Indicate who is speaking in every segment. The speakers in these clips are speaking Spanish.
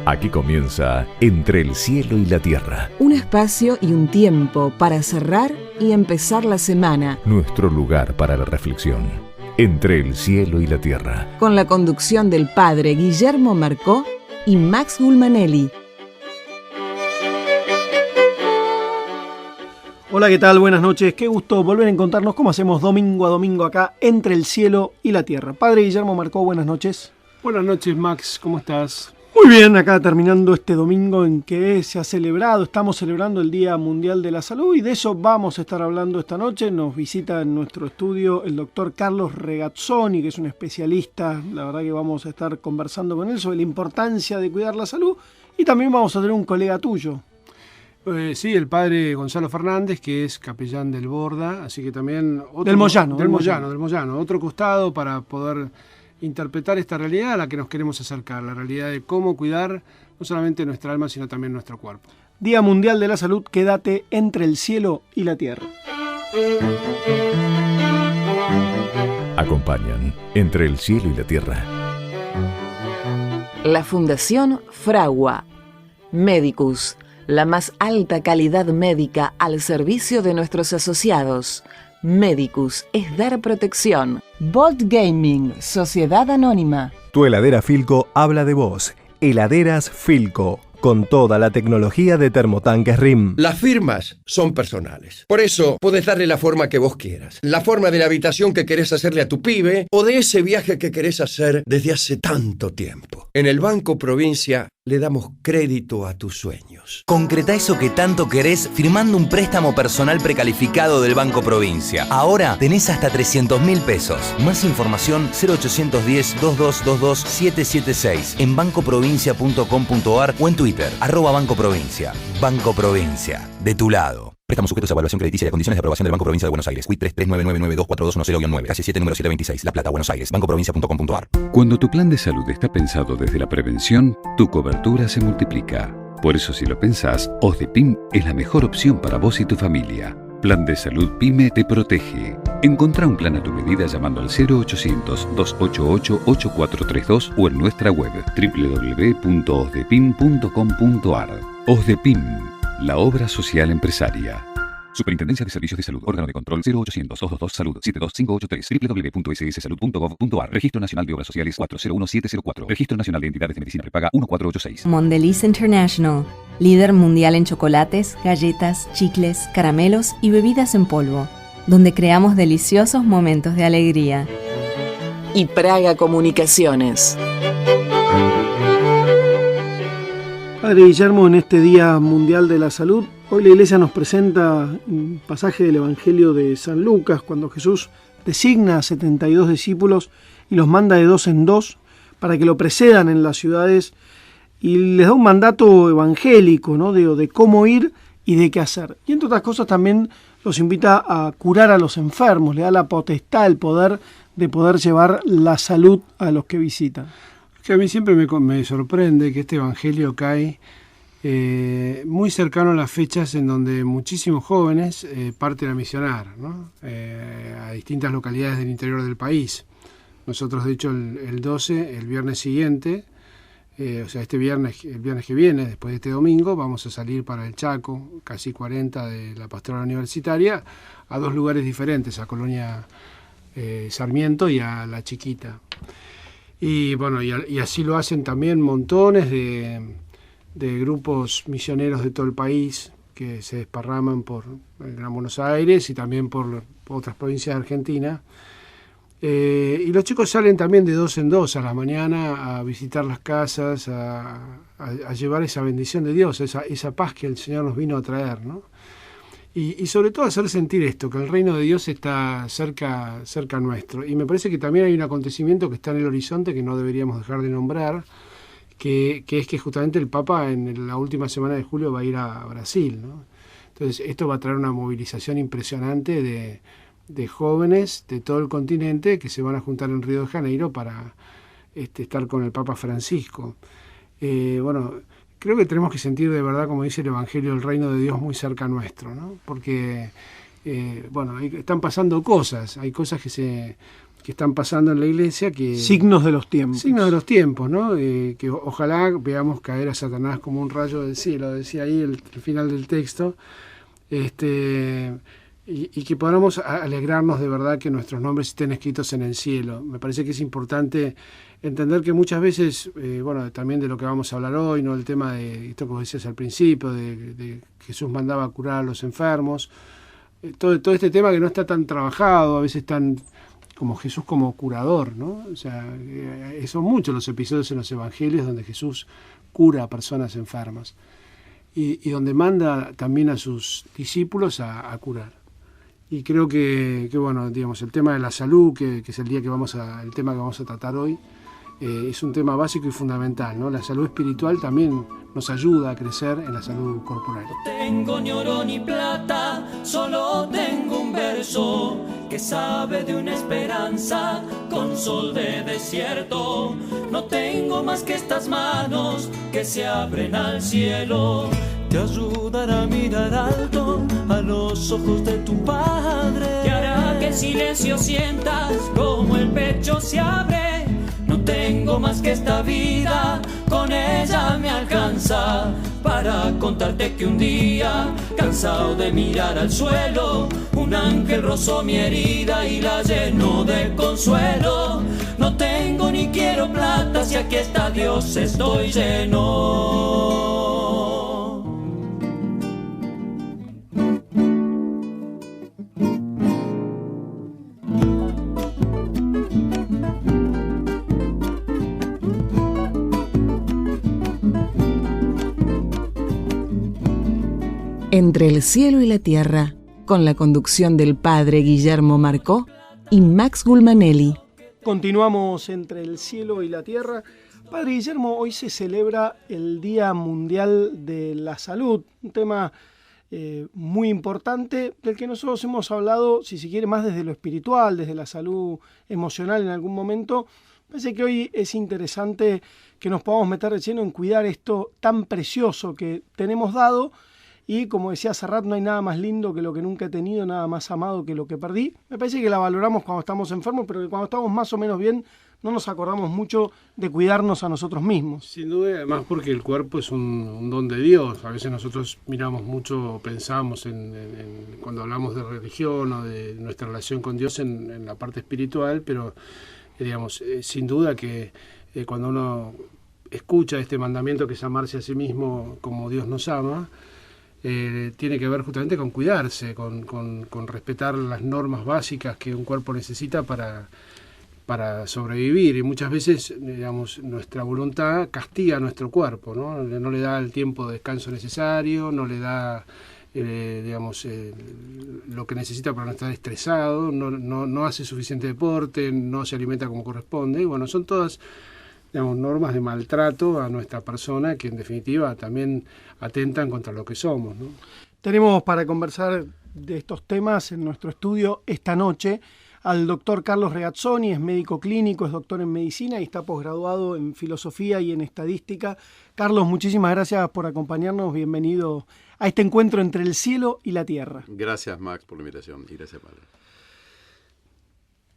Speaker 1: Aquí comienza Entre el cielo y la tierra.
Speaker 2: Un espacio y un tiempo para cerrar y empezar la semana.
Speaker 1: Nuestro lugar para la reflexión. Entre el cielo y la tierra.
Speaker 2: Con la conducción del padre Guillermo Marcó y Max Gulmanelli.
Speaker 3: Hola, ¿qué tal? Buenas noches. Qué gusto volver a encontrarnos como hacemos domingo a domingo acá, Entre el cielo y la tierra. Padre Guillermo Marcó, buenas noches.
Speaker 4: Buenas noches, Max. ¿Cómo estás?
Speaker 3: Muy bien, acá terminando este domingo en que estamos celebrando el Día Mundial de la Salud y de eso vamos a estar hablando esta noche. Nos visita en nuestro estudio el doctor Carlos Regazzoni, que es un especialista. La verdad que vamos a estar conversando con él sobre la importancia de cuidar la salud y también vamos a tener un colega tuyo.
Speaker 4: Sí, el padre Gonzalo Fernández, que es capellán del Borda, así que también...
Speaker 3: Del Moyano.
Speaker 4: Otro costado para poder interpretar esta realidad a la que nos queremos acercar, la realidad de cómo cuidar no solamente nuestra alma, sino también nuestro cuerpo.
Speaker 3: Día Mundial de la Salud, quédate entre el cielo y la tierra.
Speaker 1: Acompañan Entre el cielo y la tierra.
Speaker 2: La Fundación Fragua. Medicus. La más alta calidad médica al servicio de nuestros asociados. Medicus es dar protección. Bolt Gaming, Sociedad Anónima.
Speaker 5: Tu heladera Filco habla de vos. Heladeras Filco, con toda la tecnología de termotanques RIM.
Speaker 6: Las firmas son personales. Por eso, podés darle la forma que vos quieras. La forma de la habitación que querés hacerle a tu pibe o de ese viaje que querés hacer desde hace tanto tiempo. En el Banco Provincia le damos crédito a tus sueños.
Speaker 7: Concretá eso que tanto querés firmando un préstamo personal precalificado del Banco Provincia. Ahora tenés hasta 300.000 pesos. Más información 0810-2222-776 en bancoprovincia.com.ar o en Twitter, @Banco Provincia. Banco Provincia, de tu lado. Préstamos sujetos a evaluación crediticia y a condiciones de aprobación del Banco Provincia de Buenos Aires. CUIT 3399924210-9, calle 7, número 726, La Plata, Buenos Aires. bancoprovincia.com.ar.
Speaker 8: Cuando tu plan de salud está pensado desde la prevención, tu cobertura se multiplica. Por eso, si lo pensás, OSDEPIM es la mejor opción para vos y tu familia. Plan de Salud PYME te protege. Encontrá un plan a tu medida llamando al 0800-288-8432 o en nuestra web www.osdepim.com.ar. OSDEPIM, la obra social empresaria. Superintendencia de Servicios de Salud. Órgano de control 0800-222-SALUD 72583. www.ss-salud.gov.ar. Registro Nacional de Obras Sociales 401704. Registro Nacional de Entidades de Medicina Prepaga 1486.
Speaker 9: Mondelez International. Líder mundial en chocolates, galletas, chicles, caramelos y bebidas en polvo. Donde creamos deliciosos momentos de alegría.
Speaker 2: Y Praga Comunicaciones.
Speaker 3: Padre Guillermo, en este Día Mundial de la Salud, hoy la Iglesia nos presenta un pasaje del Evangelio de San Lucas, cuando Jesús designa a 72 discípulos y los manda de dos en dos para que lo precedan en las ciudades y les da un mandato evangélico, ¿no? de cómo ir y de qué hacer. Y entre otras cosas también los invita a curar a los enfermos, le da la potestad, el poder de poder llevar la salud a los que visitan.
Speaker 4: Que a mí siempre me sorprende que este evangelio cae muy cercano a las fechas en donde muchísimos jóvenes parten a misionar, ¿no? A distintas localidades del interior del país. Nosotros, de hecho, el 12, el viernes siguiente, el viernes que viene, después de este domingo, vamos a salir para el Chaco, casi 40 de la Pastoral Universitaria, a dos lugares diferentes, a Colonia Sarmiento y a La Chiquita. Y bueno, y así lo hacen también montones de grupos misioneros de todo el país que se desparraman por el Gran Buenos Aires y también por otras provincias de Argentina. Y los chicos salen también de dos en dos a la mañana a visitar las casas, a llevar esa bendición de Dios, esa paz que el Señor nos vino a traer, ¿no? Y sobre todo hacer sentir esto, que el reino de Dios está cerca nuestro. Y me parece que también hay un acontecimiento que está en el horizonte que no deberíamos dejar de nombrar, que es que justamente el Papa en la última semana de julio va a ir a Brasil, ¿no? Entonces esto va a traer una movilización impresionante de jóvenes de todo el continente que se van a juntar en Río de Janeiro para estar con el Papa Francisco. Creo que tenemos que sentir de verdad, como dice el Evangelio, el reino de Dios muy cerca nuestro, ¿no? Porque, están pasando cosas, hay cosas que están pasando en la iglesia.
Speaker 3: Signos de los tiempos.
Speaker 4: Signos de los tiempos, ¿no? Que ojalá veamos caer a Satanás como un rayo del cielo, decía ahí el final del texto. Y que podamos alegrarnos de verdad que nuestros nombres estén escritos en el cielo. Me parece que es importante entender que muchas veces, también de lo que vamos a hablar hoy, ¿no? El tema de esto que vos decías al principio, de Jesús mandaba a curar a los enfermos, todo este tema que no está tan trabajado, a veces tan como Jesús como curador, ¿no? O sea, son muchos los episodios en los evangelios donde Jesús cura a personas enfermas y donde manda también a sus discípulos a curar. Y creo que digamos, el tema de la salud, que es el tema que vamos a tratar hoy, es un tema básico y fundamental, ¿no? La salud espiritual también nos ayuda a crecer en la salud corporal.
Speaker 10: No tengo ni oro ni plata, solo tengo un verso que sabe de una esperanza con sol de desierto. No tengo más que estas manos que se abren al cielo. Te ayudará a mirar alto a los ojos de tu Padre. Te hará que en silencio sientas como el pecho se abre. No tengo más que esta vida, con ella me alcanza para contarte que un día, cansado de mirar al suelo, un ángel rozó mi herida y la llenó de consuelo. No tengo ni quiero plata, si aquí está Dios estoy lleno.
Speaker 2: Entre el cielo y la tierra, con la conducción del padre Guillermo Marcó y Max Gulmanelli.
Speaker 3: Continuamos entre el cielo y la tierra. Padre Guillermo, hoy se celebra el Día Mundial de la Salud, un tema muy importante del que nosotros hemos hablado, si se quiere, más desde lo espiritual, desde la salud emocional en algún momento. Parece que hoy es interesante que nos podamos meter de lleno en cuidar esto tan precioso que tenemos dado. Y como decía Serrat, no hay nada más lindo que lo que nunca he tenido, nada más amado que lo que perdí. Me parece que la valoramos cuando estamos enfermos, pero que cuando estamos más o menos bien no nos acordamos mucho de cuidarnos a nosotros mismos.
Speaker 4: Sin duda, además porque el cuerpo es un don de Dios. A veces nosotros miramos mucho, pensamos cuando hablamos de religión o de nuestra relación con Dios en la parte espiritual, pero digamos, sin duda que cuando uno escucha este mandamiento que es amarse a sí mismo como Dios nos ama, tiene que ver justamente con cuidarse, con respetar las normas básicas que un cuerpo necesita para sobrevivir. Y muchas veces, digamos, nuestra voluntad castiga a nuestro cuerpo, ¿no? No le da el tiempo de descanso necesario, no le da lo que necesita para no estar estresado, no hace suficiente deporte, no se alimenta como corresponde. Y bueno, son todas, digamos, normas de maltrato a nuestra persona que en definitiva también atentan contra lo que somos, ¿no?
Speaker 3: Tenemos para conversar de estos temas en nuestro estudio esta noche al doctor Carlos Regazzoni, es médico clínico, es doctor en medicina y está posgraduado en filosofía y en estadística. Carlos, muchísimas gracias por acompañarnos, bienvenido a este encuentro entre el cielo y la tierra.
Speaker 11: Gracias, Max, por la invitación y gracias, padre.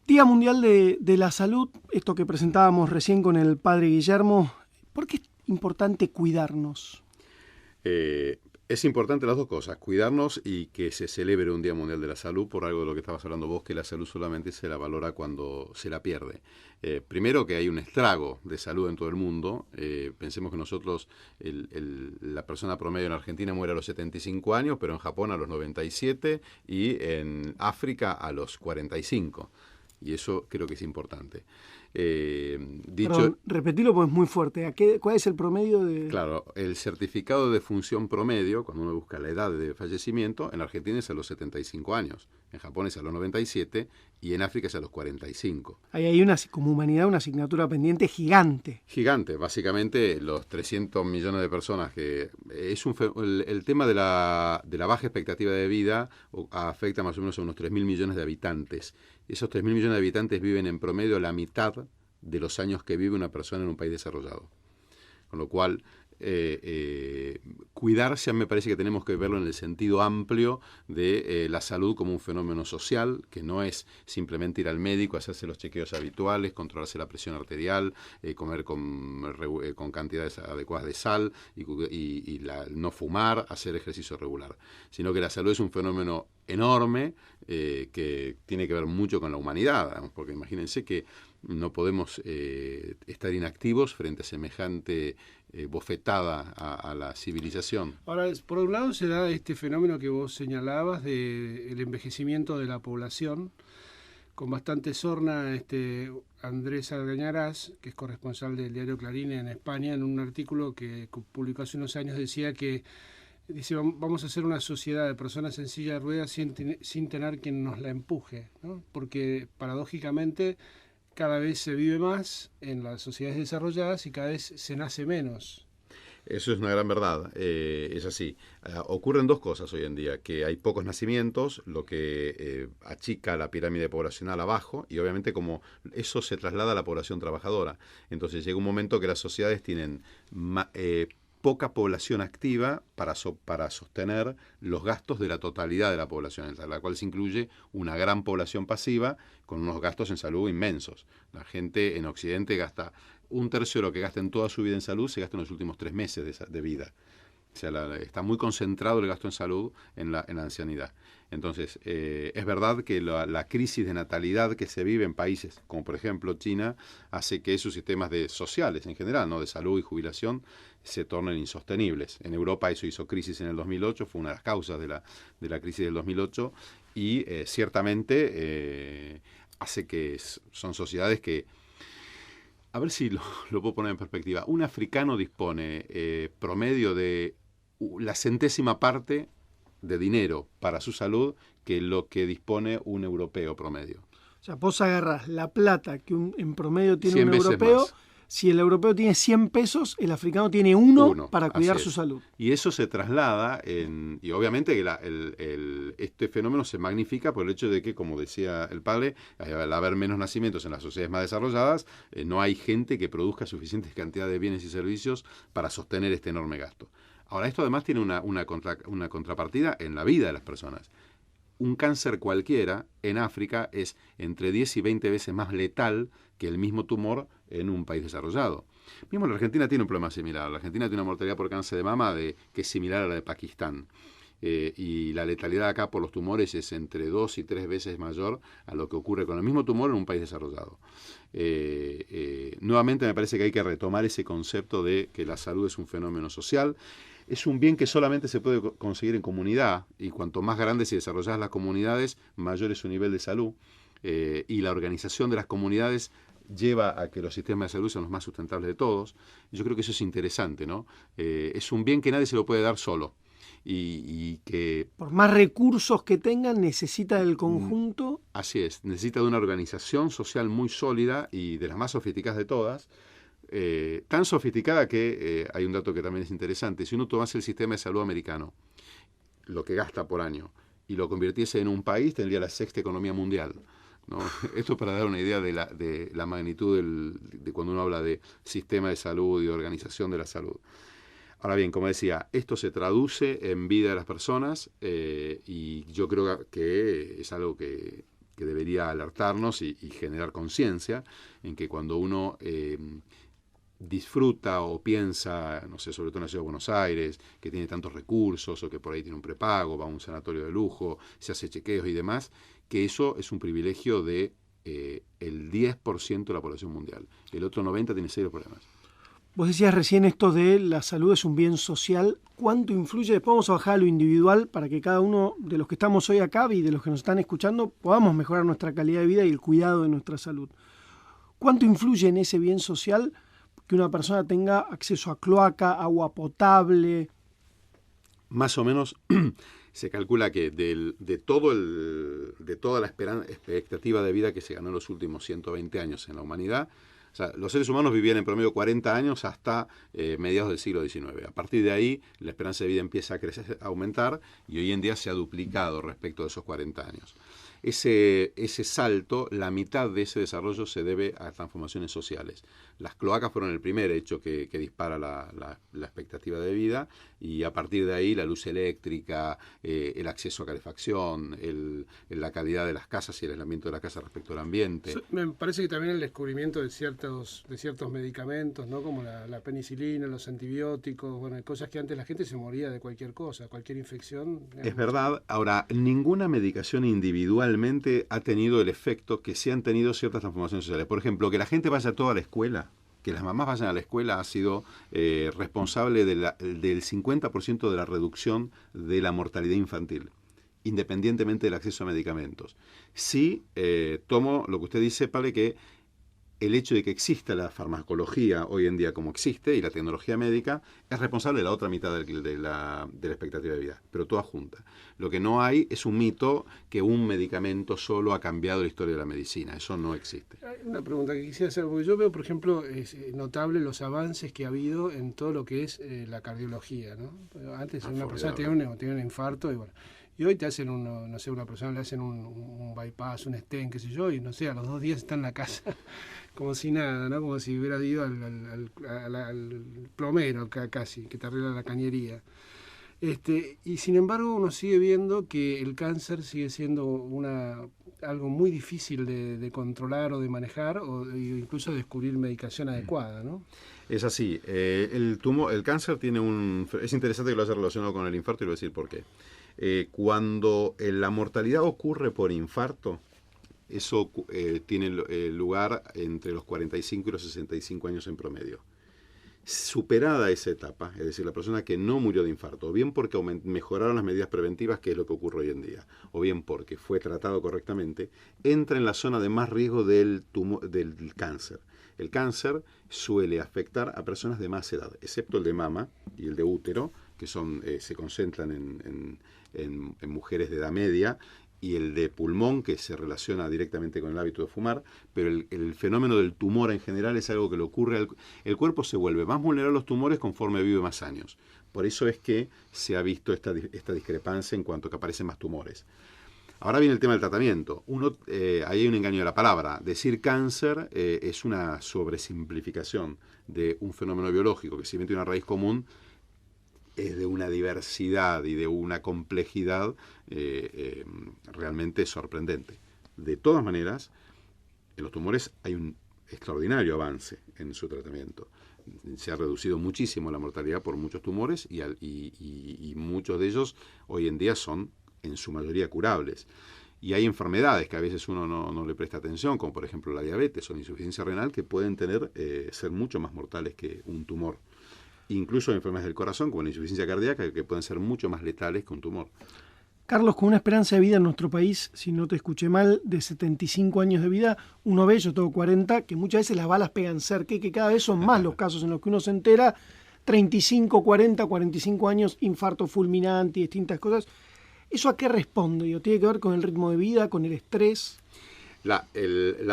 Speaker 3: Día Mundial de la Salud, esto que presentábamos recién con el padre Guillermo. ¿Por qué es importante cuidarnos?
Speaker 11: Es importante las dos cosas, cuidarnos y que se celebre un Día Mundial de la Salud por algo de lo que estabas hablando vos, que la salud solamente se la valora cuando se la pierde. Primero que hay un estrago de salud en todo el mundo. Pensemos que nosotros, la persona promedio en Argentina muere a los 75 años, pero en Japón a los 97 y en África a los 45. Y eso creo que es importante.
Speaker 3: Perdón, repetilo porque es muy fuerte. ¿Cuál es el promedio de...?
Speaker 11: Claro, el certificado de función promedio, cuando uno busca la edad de fallecimiento, en Argentina es a los 75 años, en Japón es a los 97 y en África es a los 45.
Speaker 3: Ahí hay como humanidad una asignatura pendiente gigante.
Speaker 11: Gigante, básicamente los 300 millones de personas que... el tema de la baja expectativa de vida afecta más o menos a unos 3.000 millones de habitantes. Esos 3.000 millones de habitantes viven en promedio la mitad de los años que vive una persona en un país desarrollado. Con lo cual, cuidarse, me parece que tenemos que verlo en el sentido amplio de la salud como un fenómeno social, que no es simplemente ir al médico, hacerse los chequeos habituales, controlarse la presión arterial, comer con cantidades adecuadas de sal y no fumar, hacer ejercicio regular, sino que la salud es un fenómeno enorme que tiene que ver mucho con la humanidad, ¿no? Porque imagínense que no podemos estar inactivos frente a semejante bofetada a la civilización.
Speaker 4: Ahora, por un lado se da este fenómeno que vos señalabas del envejecimiento de la población. Con bastante sorna, Andrés Argañarás, que es corresponsal del diario Clarín en España, en un artículo que publicó hace unos años, decía que vamos a hacer una sociedad de personas en silla de ruedas sin tener quien nos la empuje, ¿no? Porque paradójicamente cada vez se vive más en las sociedades desarrolladas y cada vez se nace menos.
Speaker 11: Eso es una gran verdad, es así. Ocurren dos cosas hoy en día, que hay pocos nacimientos, lo que achica la pirámide poblacional abajo, y obviamente como eso se traslada a la población trabajadora. Entonces llega un momento que las sociedades tienen poca población activa para sostener los gastos de la totalidad de la población, entre la cual se incluye una gran población pasiva con unos gastos en salud inmensos. La gente en Occidente gasta un tercio de lo que gasta en toda su vida en salud, se gasta en los últimos 3 meses de vida. O sea, está muy concentrado el gasto en salud en la ancianidad. Entonces, es verdad que la crisis de natalidad que se vive en países como, por ejemplo, China, hace que sus sistemas sociales en general, ¿no?, de salud y jubilación, se tornen insostenibles. En Europa eso hizo crisis en el 2008, fue una de las causas de la crisis del 2008, y ciertamente hace que son sociedades que, a ver si lo puedo poner en perspectiva, un africano dispone promedio de la centésima parte de dinero para su salud que lo que dispone un europeo promedio.
Speaker 3: O sea, vos agarrás la plata que en promedio tiene un europeo, más. Si el europeo tiene 100 pesos, el africano tiene uno para cuidar su salud.
Speaker 11: Y eso se traslada, y obviamente que este fenómeno se magnifica por el hecho de que, como decía el padre, al haber menos nacimientos en las sociedades más desarrolladas, no hay gente que produzca suficientes cantidades de bienes y servicios para sostener este enorme gasto. Ahora, esto además tiene una contrapartida en la vida de las personas. Un cáncer cualquiera en África es entre 10 y 20 veces más letal que el mismo tumor en un país desarrollado. Mismo la Argentina tiene un problema similar. La Argentina tiene una mortalidad por cáncer de mama que es similar a la de Pakistán. Y la letalidad acá por los tumores es entre 2 y 3 veces mayor a lo que ocurre con el mismo tumor en un país desarrollado. Nuevamente me parece que hay que retomar ese concepto de que la salud es un fenómeno social. Es un bien que solamente se puede conseguir en comunidad, y cuanto más grandes y desarrolladas las comunidades, mayor es su nivel de salud. Y la organización de las comunidades lleva a que los sistemas de salud sean los más sustentables de todos. Yo creo que eso es interesante, ¿no? Es un bien que nadie se lo puede dar solo. Y que...
Speaker 3: Por más recursos que tengan, necesita del conjunto.
Speaker 11: Así es, necesita de una organización social muy sólida y de las más sofisticadas de todas. Tan sofisticada que hay un dato que también es interesante. Si uno tomase el sistema de salud americano, lo que gasta por año, y lo convirtiese en un país, tendría la 6ª economía mundial, ¿no? Esto para dar una idea de la magnitud de cuando uno habla de sistema de salud y de organización de la salud. Ahora bien, como decía, esto se traduce en vida de las personas, y yo creo que es algo que debería alertarnos y generar conciencia en que cuando uno disfruta o piensa, no sé, sobre todo en la ciudad de Buenos Aires, que tiene tantos recursos o que por ahí tiene un prepago, va a un sanatorio de lujo, se hace chequeos y demás, que eso es un privilegio de el 10% de la población mundial. El otro 90% tiene serios problemas.
Speaker 3: Vos decías recién esto de la salud es un bien social. ¿Cuánto influye? Después vamos a bajar a lo individual para que cada uno de los que estamos hoy acá y de los que nos están escuchando podamos mejorar nuestra calidad de vida y el cuidado de nuestra salud. ¿Cuánto influye en ese bien social que una persona tenga acceso a cloaca, agua potable?
Speaker 11: Más o menos se calcula que de toda la expectativa de vida que se ganó en los últimos 120 años en la humanidad, o sea, los seres humanos vivían en promedio 40 años hasta mediados del siglo XIX. A partir de ahí, la esperanza de vida empieza a crecer, a aumentar, y hoy en día se ha duplicado respecto de esos 40 años. ese salto, la mitad de ese desarrollo se debe a transformaciones sociales. Las cloacas fueron el primer hecho que dispara la expectativa de vida, y a partir de ahí la luz eléctrica, el acceso a calefacción, la calidad de las casas y el aislamiento de la casa respecto al ambiente.
Speaker 4: Me parece que también el descubrimiento de ciertos medicamentos, ¿no? Como la penicilina, los antibióticos, bueno, cosas que antes la gente se moría de cualquier cosa, cualquier infección. Digamos.
Speaker 11: Es verdad. Ahora, ninguna medicación individualmente ha tenido el efecto que sí han tenido ciertas transformaciones sociales. Por ejemplo, que la gente vaya toda a la escuela, que las mamás vayan a la escuela, ha sido responsable del 50% de la reducción de la mortalidad infantil, independientemente del acceso a medicamentos. Sí, tomo lo que usted dice, Pablo, que el hecho de que exista la farmacología hoy en día como existe y la tecnología médica es responsable de la otra mitad de la expectativa de vida, pero toda junta. Lo que no hay es un mito que un medicamento solo ha cambiado la historia de la medicina. Eso no existe.
Speaker 4: Hay una pregunta que quisiera hacer, porque yo veo, por ejemplo, es notable los avances que ha habido en todo lo que es la cardiología, ¿no? Antes una persona tenía un infarto y bueno. Y hoy te hacen una persona le hacen un bypass, un stent, qué sé yo, y no sé, a los 2 días está en la casa como si nada, ¿no? Como si hubiera ido al plomero casi, que te arregla la cañería. Y sin embargo uno sigue viendo que el cáncer sigue siendo algo muy difícil de controlar o de manejar, o incluso descubrir medicación adecuada, ¿no?
Speaker 11: Es así. El cáncer tiene es interesante que lo haya relacionado con el infarto, y voy a decir por qué. Cuando la mortalidad ocurre por infarto, eso tiene lugar entre los 45 y los 65 años en promedio. Superada esa etapa, es decir, la persona que no murió de infarto, o bien porque mejoraron las medidas preventivas, que es lo que ocurre hoy en día, o bien porque fue tratado correctamente, entra en la zona de más riesgo del cáncer. El cáncer suele afectar a personas de más edad, excepto el de mama y el de útero, que se concentran en mujeres de edad media, y el de pulmón, que se relaciona directamente con el hábito de fumar, pero el fenómeno del tumor en general es algo que le ocurre el cuerpo se vuelve más vulnerable a los tumores conforme vive más años. Por eso es que se ha visto esta discrepancia en cuanto a que aparecen más tumores. Ahora viene el tema del tratamiento. Ahí hay un engaño de la palabra. Decir cáncer es una sobresimplificación de un fenómeno biológico que, si bien tiene una raíz común, es de una diversidad y de una complejidad realmente sorprendente. De todas maneras, en los tumores hay un extraordinario avance en su tratamiento. Se ha reducido muchísimo la mortalidad por muchos tumores, y muchos de ellos hoy en día son en su mayoría curables. Y hay enfermedades que a veces uno no le presta atención, como por ejemplo la diabetes o la insuficiencia renal, que pueden ser mucho más mortales que un tumor. Incluso enfermedades del corazón, como la insuficiencia cardíaca, que pueden ser mucho más letales que un tumor.
Speaker 3: Carlos, con una esperanza de vida en nuestro país, si no te escuché mal, de 75 años de vida, uno ve, yo tengo 40, que muchas veces las balas pegan cerca, y que cada vez son más los casos en los que uno se entera, 35, 40, 45 años, infarto fulminante y distintas cosas. ¿Eso a qué responde? ¿Tiene que ver con el ritmo de vida, con el estrés?
Speaker 11: La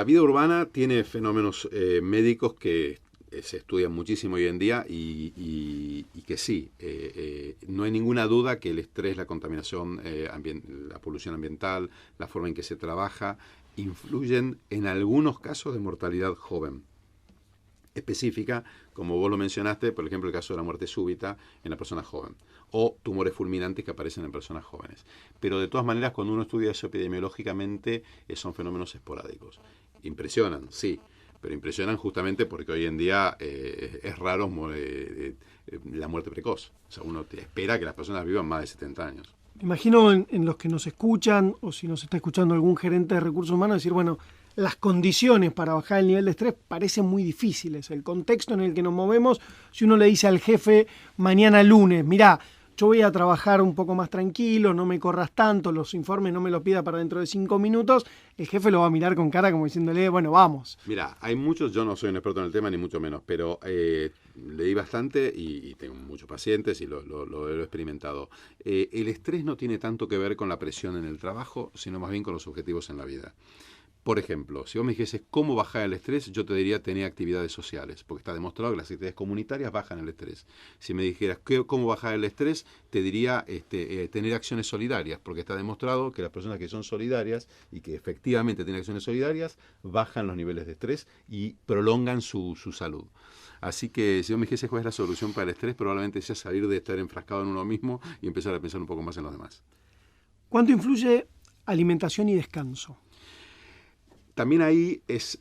Speaker 11: vida urbana tiene fenómenos médicos que se estudian muchísimo hoy en día, y que sí, no hay ninguna duda que el estrés, la contaminación, la polución ambiental, la forma en que se trabaja, influyen en algunos casos de mortalidad joven específica, como vos lo mencionaste, por ejemplo el caso de la muerte súbita en la persona joven, o tumores fulminantes que aparecen en personas jóvenes. Pero de todas maneras, cuando uno estudia eso epidemiológicamente, son fenómenos esporádicos. Impresionan, sí, pero impresionan justamente porque hoy en día es raro la muerte precoz. O sea, uno espera que las personas vivan más de 70 años.
Speaker 3: Imagino en los que nos escuchan, o si nos está escuchando algún gerente de recursos humanos, decir, bueno, las condiciones para bajar el nivel de estrés parecen muy difíciles. El contexto en el que nos movemos, si uno le dice al jefe mañana lunes, mirá, yo voy a trabajar un poco más tranquilo, no me corras tanto, los informes no me los pida para dentro de 5 minutos, el jefe lo va a mirar con cara como diciéndole, bueno, vamos.
Speaker 11: Mira, hay muchos, yo no soy un experto en el tema, ni mucho menos, pero leí bastante y tengo muchos pacientes y lo he experimentado. El estrés no tiene tanto que ver con la presión en el trabajo, sino más bien con los objetivos en la vida. Por ejemplo, si vos me dijeses cómo bajar el estrés, yo te diría tener actividades sociales, porque está demostrado que las actividades comunitarias bajan el estrés. Si me dijeras cómo bajar el estrés, te diría tener acciones solidarias, porque está demostrado que las personas que son solidarias y que efectivamente tienen acciones solidarias, bajan los niveles de estrés y prolongan su salud. Así que si vos me dijese cuál es la solución para el estrés, probablemente sea salir de estar enfrascado en uno mismo y empezar a pensar un poco más en los demás.
Speaker 3: ¿Cuánto influye alimentación y descanso?
Speaker 11: También ahí es,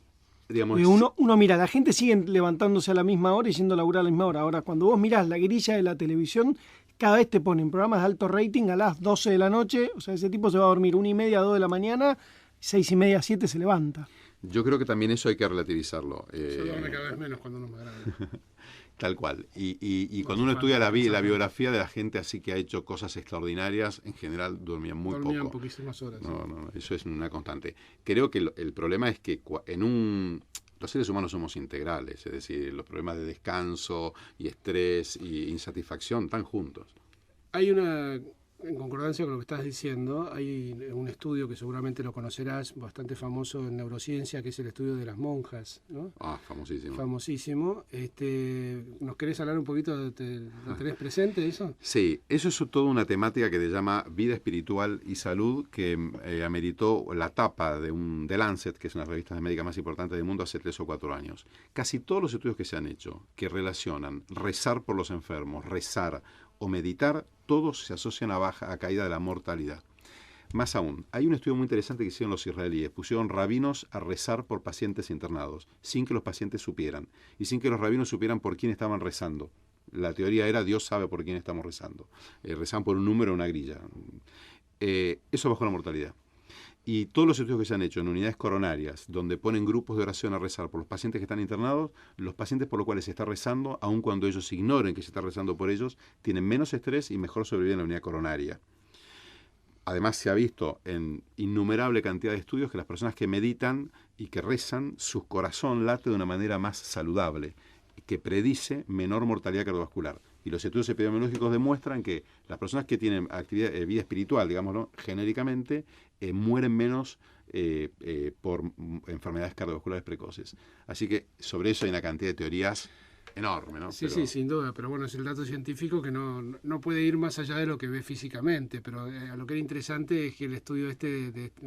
Speaker 11: digamos...
Speaker 3: Uno mira, la gente sigue levantándose a la misma hora y yendo a laburar a la misma hora. Ahora, cuando vos mirás la grilla de la televisión, cada vez te ponen programas de alto rating a las 12 de la noche. O sea, ese tipo se va a dormir 1:30, 2 de la mañana, 6:30, 7 se levanta.
Speaker 11: Yo creo que también eso hay que relativizarlo.
Speaker 4: Se duerme cada vez menos cuando uno es más grande.
Speaker 11: Tal cual. Y cuando uno estudia la biografía de la gente así que ha hecho cosas extraordinarias, en general dormían muy poco.
Speaker 4: Dormían poquísimas horas.
Speaker 11: No, eso es una constante. Creo que el problema es que los seres humanos somos integrales, es decir, los problemas de descanso y estrés y insatisfacción están juntos.
Speaker 4: Hay en concordancia con lo que estás diciendo, hay un estudio que seguramente lo conocerás, bastante famoso en neurociencia, que es el estudio de las monjas, ¿no?
Speaker 11: Famosísimo.
Speaker 4: Famosísimo. ¿Nos querés hablar un poquito? ¿Lo tenés presente eso?
Speaker 11: Sí, eso es toda una temática que se llama vida espiritual y salud, que ameritó la tapa de The Lancet, que es una revista médica más importante del mundo, hace 3 o 4 años. Casi todos los estudios que se han hecho, que relacionan rezar por los enfermos, rezar o meditar, todos se asocian a caída de la mortalidad. Más aún, hay un estudio muy interesante que hicieron los israelíes. Pusieron rabinos a rezar por pacientes internados, sin que los pacientes supieran, y sin que los rabinos supieran por quién estaban rezando. La teoría era, Dios sabe por quién estamos rezando. Rezaban por un número o una grilla. Eso bajó la mortalidad. Y todos los estudios que se han hecho en unidades coronarias, donde ponen grupos de oración a rezar por los pacientes que están internados, los pacientes por los cuales se está rezando, aun cuando ellos ignoren que se está rezando por ellos, tienen menos estrés y mejor sobreviven en la unidad coronaria. Además, se ha visto en innumerable cantidad de estudios que las personas que meditan y que rezan, su corazón late de una manera más saludable, que predice menor mortalidad cardiovascular. Y los estudios epidemiológicos demuestran que las personas que tienen vida espiritual, digámoslo, genéricamente, mueren menos por enfermedades cardiovasculares precoces. Así que sobre eso hay una cantidad de teorías enorme, ¿no?
Speaker 4: Sí, sí, sin duda, pero bueno, es el dato científico que no puede ir más allá de lo que ve físicamente, pero a lo que era interesante es que el estudio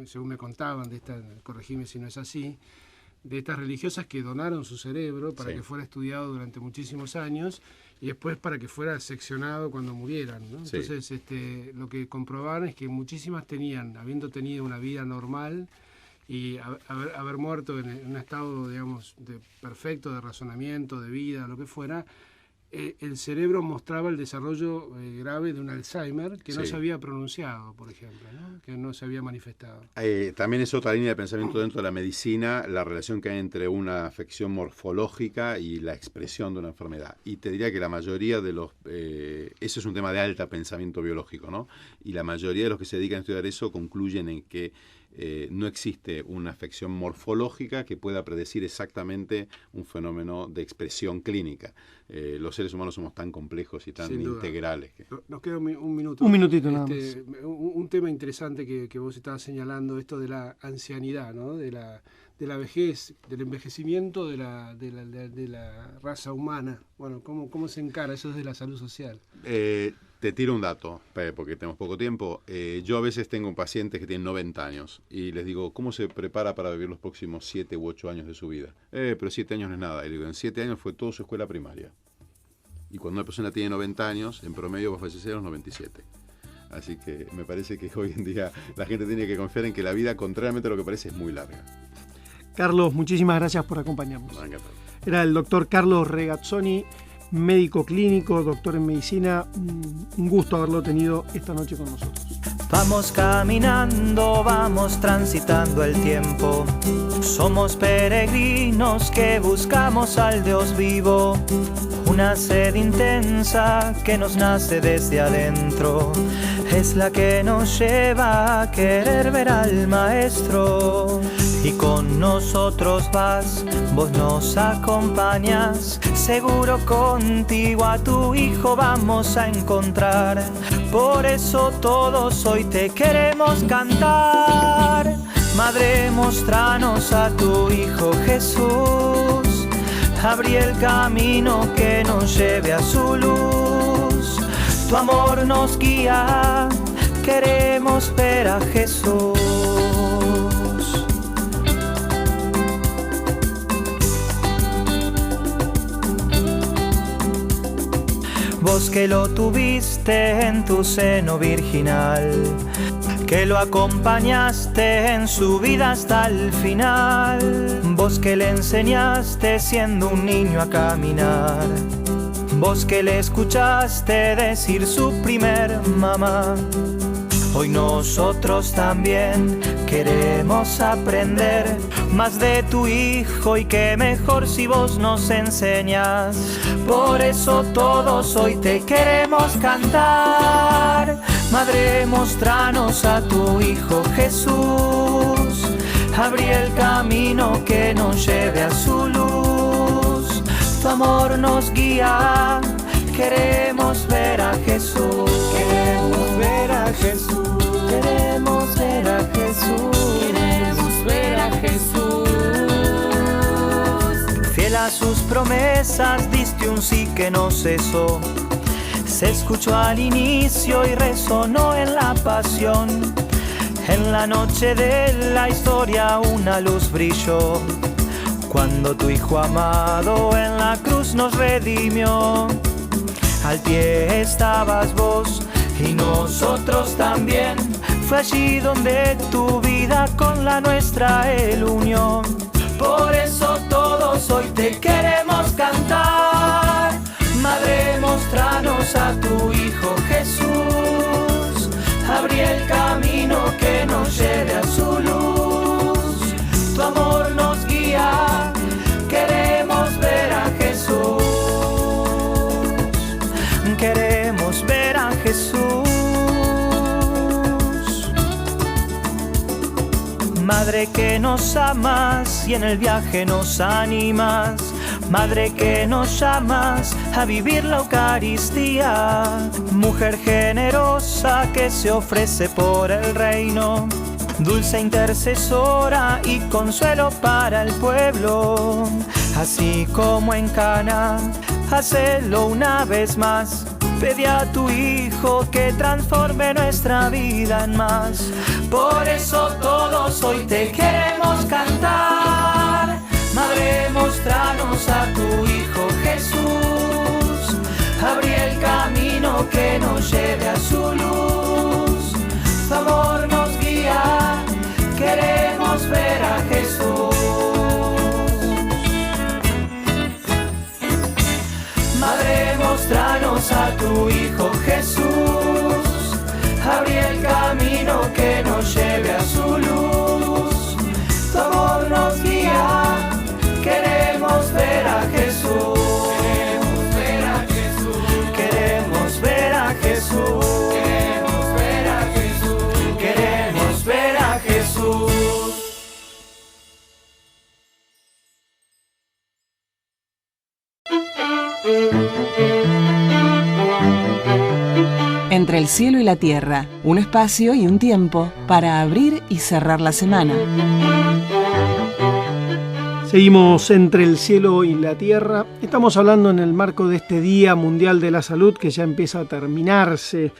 Speaker 4: según me contaban, corregime si no es así, de estas religiosas que donaron su cerebro para que fuera estudiado durante muchísimos años y después para que fuera seccionado cuando murieran, ¿no? Sí. Entonces, lo que comprobaron es que muchísimas habiendo tenido una vida normal y haber muerto en un estado, digamos, perfecto de razonamiento, de vida, lo que fuera, el cerebro mostraba el desarrollo grave de un Alzheimer que no se había pronunciado, por ejemplo, ¿no? Que no se había manifestado.
Speaker 11: También es otra línea de pensamiento dentro de la medicina, la relación que hay entre una afección morfológica y la expresión de una enfermedad. Y te diría que la mayoría de los... eso es un tema de alta pensamiento biológico, ¿no? Y la mayoría de los que se dedican a estudiar eso concluyen en que no existe una afección morfológica que pueda predecir exactamente un fenómeno de expresión clínica. Los seres humanos somos tan complejos y tan integrales.
Speaker 4: Nos queda un minuto.
Speaker 3: Un minutito nada más.
Speaker 4: Un tema interesante que vos estabas señalando, esto de la ancianidad, ¿no? De la vejez, del envejecimiento de la raza humana. Bueno, ¿cómo se encara eso desde la salud social?
Speaker 11: Te tiro un dato, porque tenemos poco tiempo. Yo a veces tengo pacientes que tienen 90 años y les digo, ¿cómo se prepara para vivir los próximos 7 u 8 años de su vida? Pero 7 años no es nada. Y le digo, en 7 años fue toda su escuela primaria. Y cuando una persona tiene 90 años, en promedio va a fallecer a los 97. Así que me parece que hoy en día la gente tiene que confiar en que la vida, contrariamente a lo que parece, es muy larga.
Speaker 3: Carlos, muchísimas gracias por acompañarnos. Era el doctor Carlos Regazzoni, médico clínico, doctor en medicina. Un gusto haberlo tenido esta noche con nosotros.
Speaker 10: Vamos caminando, vamos transitando el tiempo. Somos peregrinos que buscamos al Dios vivo. Una sed intensa que nos nace desde adentro es la que nos lleva a querer ver al Maestro. Y con nosotros vas, vos nos acompañas. Seguro contigo a tu Hijo vamos a encontrar. Por eso todos hoy te queremos cantar.
Speaker 12: Madre, mostranos a tu Hijo Jesús. Abrí el camino que nos lleve a su luz. Tu amor nos guía, queremos ver a Jesús. Vos que lo tuviste en tu seno virginal, que lo acompañaste en su vida hasta el final. Vos que le enseñaste siendo un niño a caminar. Vos que le escuchaste decir su primer mamá. Hoy nosotros también queremos aprender más de tu Hijo, y qué mejor si vos nos enseñas. Por eso todos hoy te queremos cantar. Madre, mostranos a tu Hijo Jesús. Abrí el camino que nos lleve a su luz. Tu amor nos guía, queremos ver a Jesús. Queremos ver a Jesús. Queremos ver a Jesús. Queremos ver a Jesús. Fiel a sus promesas, diste un sí que no cesó. Se escuchó al inicio y resonó en la pasión. En la noche de la historia una luz brilló, cuando tu Hijo amado en la cruz nos redimió. Al pie estabas vos y nosotros también. Fue allí donde tu vida con la nuestra él unió. Por eso todos hoy te queremos cantar. Madre, mostranos a tu Hijo Jesús. Abrí el camino que nos lleve a su luz. Tu amor nos guía, queremos ver a Jesús. Queremos ver a Jesús. Madre que nos amas y en el viaje nos animas. Madre que nos llamas a vivir la Eucaristía. Mujer generosa que se ofrece por el reino. Dulce intercesora y consuelo para el pueblo. Así como en Cana, hacelo una vez más. Pedí a tu Hijo que transforme nuestra vida en más. Por eso todos hoy te queremos cantar. Madre, mostranos a tu Hijo Jesús. Abrí el camino que nos lleve a su luz. Tu amor nos guía, queremos ver a Jesús. Madre, mostranos a tu Hijo Jesús. Abrí el camino que nos lleve a su luz. Tu amor nos guía, queremos ver a Jesús. Queremos ver a Jesús. Queremos ver a Jesús. Queremos ver a Jesús. Queremos ver a Jesús.
Speaker 2: Entre el cielo y la tierra, un espacio y un tiempo para abrir y cerrar la semana.
Speaker 3: Seguimos entre el cielo y la tierra. Estamos hablando en el marco de este Día Mundial de la Salud que ya empieza a terminarse.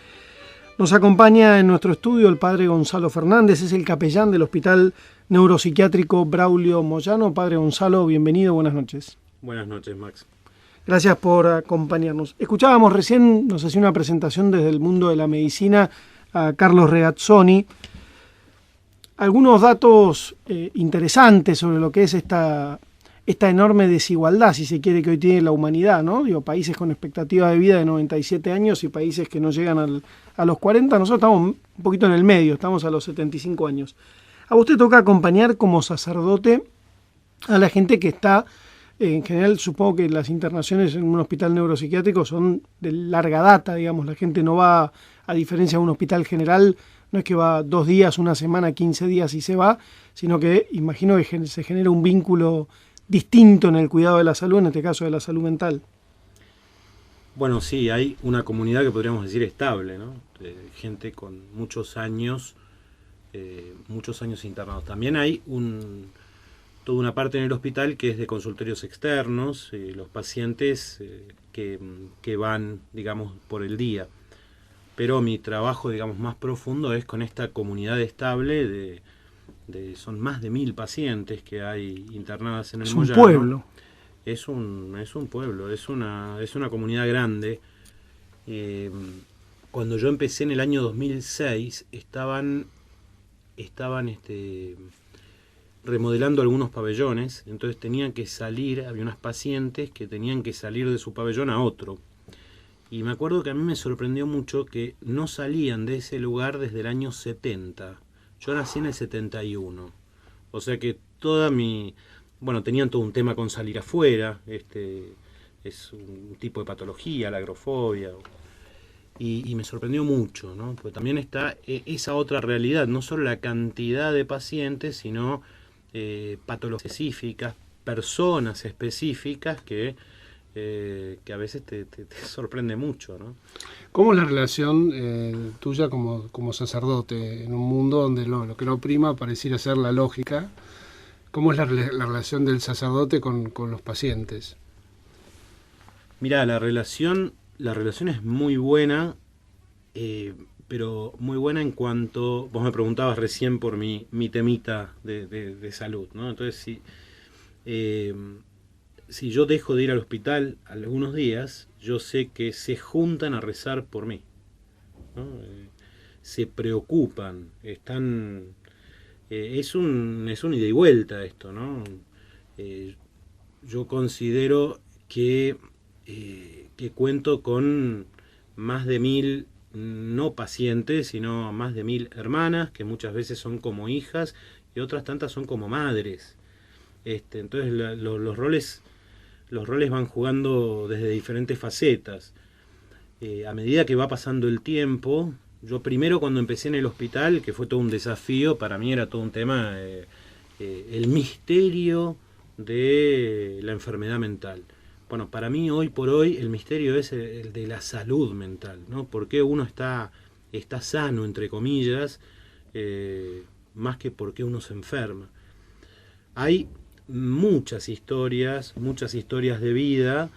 Speaker 3: Nos acompaña en nuestro estudio el padre Gonzalo Fernández, es el capellán del Hospital Neuropsiquiátrico Braulio Moyano. Padre Gonzalo, bienvenido, buenas noches.
Speaker 13: Buenas noches, Max.
Speaker 3: Gracias por acompañarnos. Escuchábamos recién, nos hacía una presentación desde el mundo de la medicina a Carlos Regazzoni. Algunos datos interesantes sobre lo que es esta enorme desigualdad, si se quiere, que hoy tiene la humanidad, ¿no? Digo, países con expectativa de vida de 97 años y países que no llegan a los 40. Nosotros estamos un poquito en el medio, estamos a los 75 años. A usted toca acompañar como sacerdote a la gente que está... En general, supongo que las internaciones en un hospital neuropsiquiátrico son de larga data, digamos. La gente no va, a diferencia de un hospital general, no es que va 2 días, 1 semana, 15 días y se va, sino que imagino que se genera un vínculo distinto en el cuidado de la salud, en este caso de la salud mental.
Speaker 13: Bueno, sí, hay una comunidad que podríamos decir estable, ¿no? Gente con muchos años muchos años internados. También hay toda una parte en el hospital que es de consultorios externos, los pacientes que van, digamos, por el día. Pero mi trabajo, digamos, más profundo es con esta comunidad estable son más de 1000 pacientes que hay internadas en el Moyano.
Speaker 3: Es un pueblo.
Speaker 13: Es un pueblo, es una comunidad grande. Cuando yo empecé en el año 2006, estaban remodelando algunos pabellones, entonces tenían que salir, había unas pacientes que tenían que salir de su pabellón a otro. Y me acuerdo que a mí me sorprendió mucho que no salían de ese lugar desde el año 70. Yo nací en el 71. O sea que tenían todo un tema con salir afuera, es un tipo de patología, la agrofobia. Y me sorprendió mucho, ¿no? Porque también está esa otra realidad, no solo la cantidad de pacientes, sino patologías específicas, personas específicas que a veces te sorprende mucho, ¿no?
Speaker 4: ¿Cómo es la relación tuya como sacerdote en un mundo donde lo que no prima pareciera ser la lógica? ¿Cómo es la relación del sacerdote con los pacientes?
Speaker 13: Mirá, la relación es muy buena, pero muy buena en cuanto... Vos me preguntabas recién por mi temita de salud, ¿no? Entonces, si yo dejo de ir al hospital algunos días, yo sé que se juntan a rezar por mí, ¿no? Se preocupan, están... es un ida y vuelta esto, ¿no? Yo considero que cuento con más de 1000, no pacientes, sino más de 1000 hermanas, que muchas veces son como hijas y otras tantas son como madres. Entonces los roles van jugando desde diferentes facetas. A medida que va pasando el tiempo, yo primero cuando empecé en el hospital, que fue todo un desafío, para mí era todo un tema, el misterio de la enfermedad mental. Bueno, para mí hoy por hoy el misterio es el de la salud mental, ¿no? ¿Por qué uno está sano, entre comillas, más que por qué uno se enferma? Hay muchas historias de vida,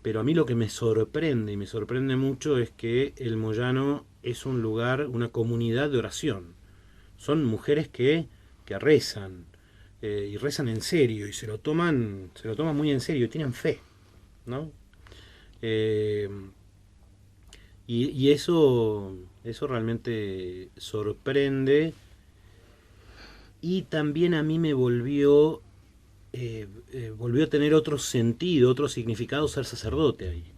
Speaker 13: pero a mí lo que me sorprende, y me sorprende mucho, es que el Moyano es un lugar, una comunidad de oración. Son mujeres que rezan, y rezan en serio, y se lo toman muy en serio, y tienen fe, ¿no? Y eso realmente sorprende, y también a mí me volvió a tener otro sentido, otro significado ser sacerdote ahí,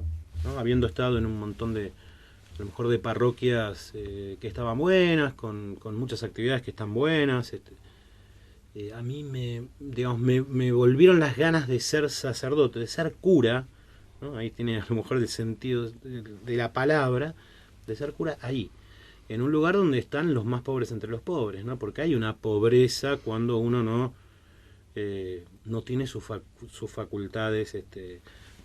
Speaker 13: ¿no? Habiendo estado en un montón de, a lo mejor, de parroquias que estaban buenas, con muchas actividades que están buenas, a mí me volvieron las ganas de ser sacerdote, de ser cura, ¿no? Ahí tiene a lo mejor el sentido de la palabra, de ser cura ahí, en un lugar donde están los más pobres entre los pobres, ¿no? Porque hay una pobreza cuando uno no tiene sus facultades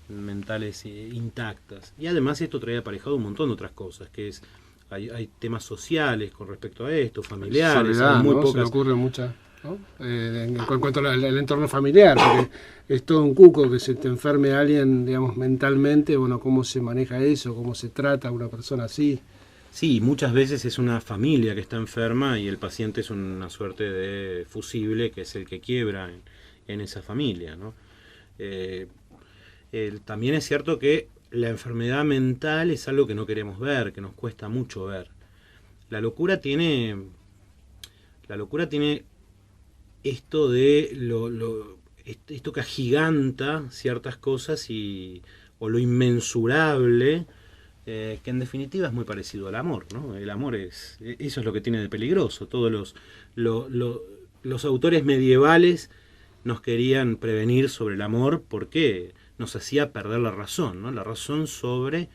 Speaker 13: mentales intactas. Y además esto trae aparejado un montón de otras cosas, que es hay temas sociales con respecto a esto, familiares,
Speaker 4: soledad,
Speaker 13: muy
Speaker 4: ¿no?
Speaker 13: pocas.
Speaker 4: Se me ocurre muchas, ¿no? En cuanto al entorno familiar, porque es todo un cuco que se te enferme alguien, digamos, mentalmente, bueno, cómo se maneja eso, cómo se trata a una persona así.
Speaker 13: Sí, muchas veces es una familia que está enferma y el paciente es una suerte de fusible que es el que quiebra en esa familia, ¿no? También es cierto que la enfermedad mental es algo que no queremos ver, que nos cuesta mucho ver. La locura tiene esto de esto que agiganta ciertas cosas o lo inmensurable, que en definitiva es muy parecido al amor, ¿no? El amor eso es lo que tiene de peligroso. Todos los autores medievales nos querían prevenir sobre el amor porque nos hacía perder la razón, ¿no? La razón sobre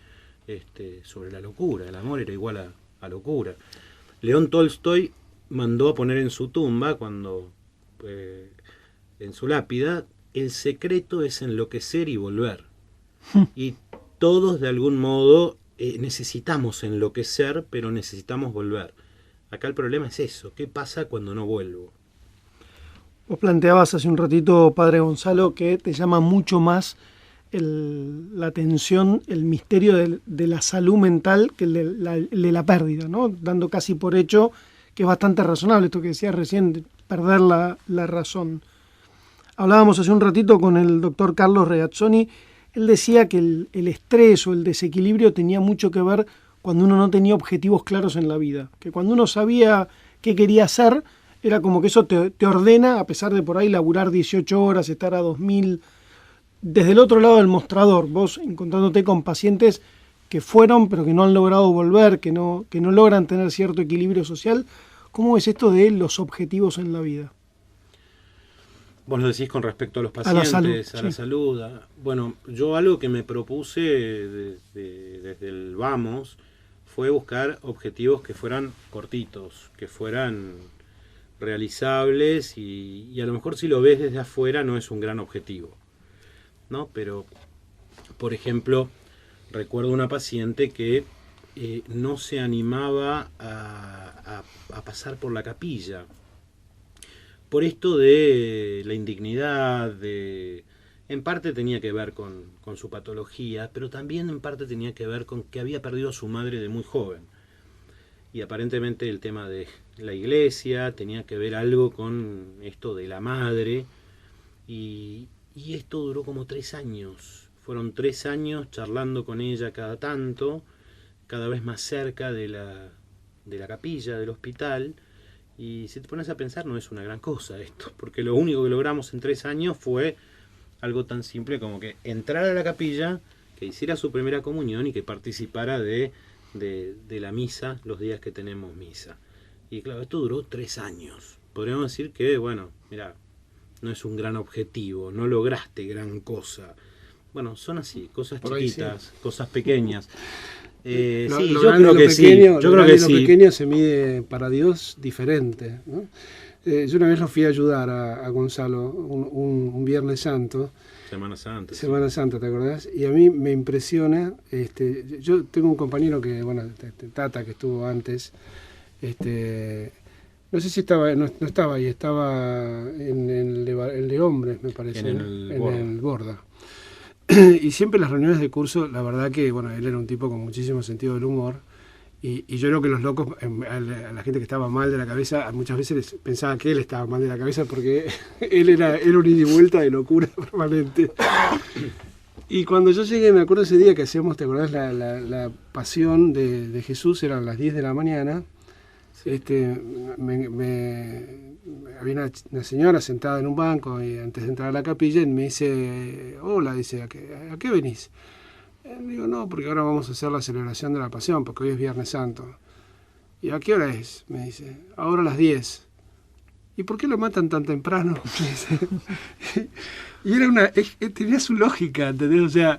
Speaker 13: la locura. El amor era igual a locura. León Tolstoy mandó a poner en su tumba, en su lápida, el secreto es enloquecer y volver. Y todos de algún modo necesitamos enloquecer, pero necesitamos volver. Acá el problema es eso, ¿qué pasa cuando no vuelvo?
Speaker 3: Vos planteabas hace un ratito, Padre Gonzalo, que te llama mucho más la atención, el misterio de la salud mental que el de la pérdida, ¿no? Dando casi por hecho que es bastante razonable esto que decías recién, de perder la razón. Hablábamos hace un ratito con el doctor Carlos Regazzoni. Él decía que el estrés o el desequilibrio tenía mucho que ver cuando uno no tenía objetivos claros en la vida. Que cuando uno sabía qué quería hacer, era como que eso te ordena, a pesar de por ahí laburar 18 horas, estar a 2000. Desde el otro lado del mostrador, vos encontrándote con pacientes que fueron pero que no han logrado volver, que no logran tener cierto equilibrio social, ¿cómo es esto de los objetivos en la vida?
Speaker 13: Vos lo decís con respecto a los pacientes, a la salud. Bueno, yo algo que me propuse desde el Vamos fue buscar objetivos que fueran cortitos, que fueran realizables y a lo mejor si lo ves desde afuera no es un gran objetivo, ¿no? Pero, por ejemplo, recuerdo una paciente que no se animaba a pasar por la capilla. Por esto de la indignidad, en parte tenía que ver con su patología, pero también en parte tenía que ver con que había perdido a su madre de muy joven. Y aparentemente el tema de la iglesia tenía que ver algo con esto de la madre. Y esto duró como 3 años. Fueron 3 años charlando con ella cada tanto, cada vez más cerca de la capilla, del hospital. Y si te pones a pensar, no es una gran cosa esto, porque lo único que logramos en 3 años fue algo tan simple como que entrar a la capilla, que hiciera su primera comunión y que participara de la misa los días que tenemos misa. Y claro, esto duró 3 años. Podríamos decir que, bueno, mira, no es un gran objetivo, no lograste gran cosa. Bueno, son así, cosas por chiquitas, sí. Cosas pequeñas. Sí, yo creo que sí. Yo creo que sí.
Speaker 4: Lo pequeño se mide para Dios diferente, ¿no? Yo una vez lo fui a ayudar a Gonzalo un Viernes Santo.
Speaker 13: Semana Santa,
Speaker 4: ¿te acordás? Y a mí me impresiona, yo tengo un compañero que, bueno, Tata, que estuvo antes, no sé si estaba, no estaba ahí, estaba en el de hombres, me parece, en el Borda. Y siempre en las reuniones de curso, la verdad que, bueno, él era un tipo con muchísimo sentido del humor, y yo creo que los locos, a la gente que estaba mal de la cabeza, muchas veces pensaba que él estaba mal de la cabeza porque él era un ida y vuelta de locura permanente. Y cuando yo llegué, me acuerdo ese día que hacíamos, ¿te acordás? La pasión de Jesús, eran las 10 de la mañana. Sí. Había una señora sentada en un banco y antes de entrar a la capilla y me dice, hola, dice, ¿a qué venís? Digo, no, porque ahora vamos a hacer la celebración de la Pasión, porque hoy es Viernes Santo. ¿Y a qué hora es? Me dice, ahora a las 10. ¿Y por qué lo matan tan temprano? Y tenía su lógica, ¿entendés? O sea,